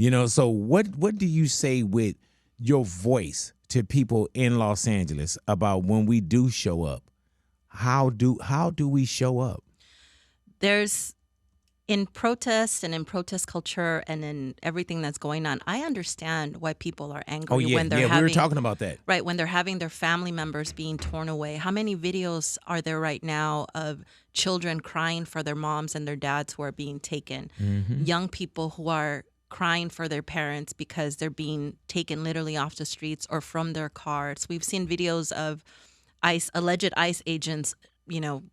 So what do you say with your voice to people in Los Angeles about when we do show up? How do we show up? There's in protest and in protest culture and in everything that's going on, I understand why people are angry Oh yeah, when they're yeah, having we were talking about that. right when they're having their family members being torn away. How many videos are there right now of children crying for their moms and their dads who are being taken? Young people who are crying for their parents because they're being taken literally off the streets or from their cars. We've seen videos of alleged ICE agents,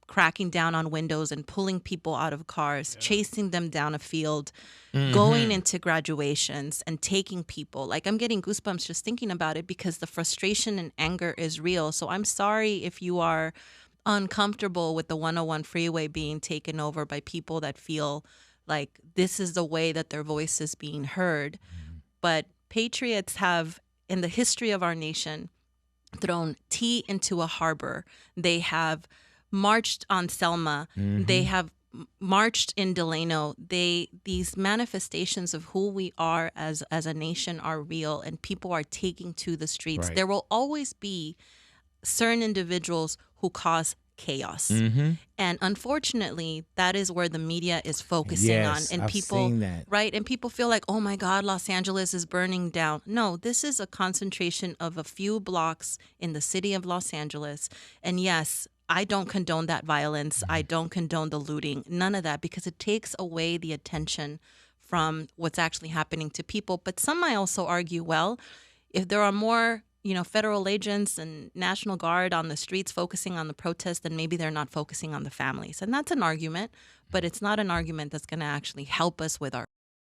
cracking down on windows and pulling people out of cars, chasing them down a field, going into graduations and taking people. Like, I'm getting goosebumps just thinking about it because the frustration and anger is real. So I'm sorry if you are uncomfortable with the 101 freeway being taken over by people that feel like this is the way that their voice is being heard. But patriots have, in the history of our nation, thrown tea into a harbor. They have marched on Selma. They have marched in Delano. These manifestations of who we are as a nation are real, and people are taking to the streets. Right. There will always be certain individuals who cause chaos. And unfortunately, that is where the media is focusing on. Yes, And I've people, seen that. right? And people feel like, oh my God, Los Angeles is burning down. No, this is a concentration of a few blocks in the city of Los Angeles. And yes, I don't condone that violence. I don't condone the looting, none of that, because it takes away the attention from what's actually happening to people. But some might also argue, well, if there are more federal agents and National Guard on the streets focusing on the protest, then maybe they're not focusing on the families. And that's an argument, but it's not an argument that's going to actually help us with our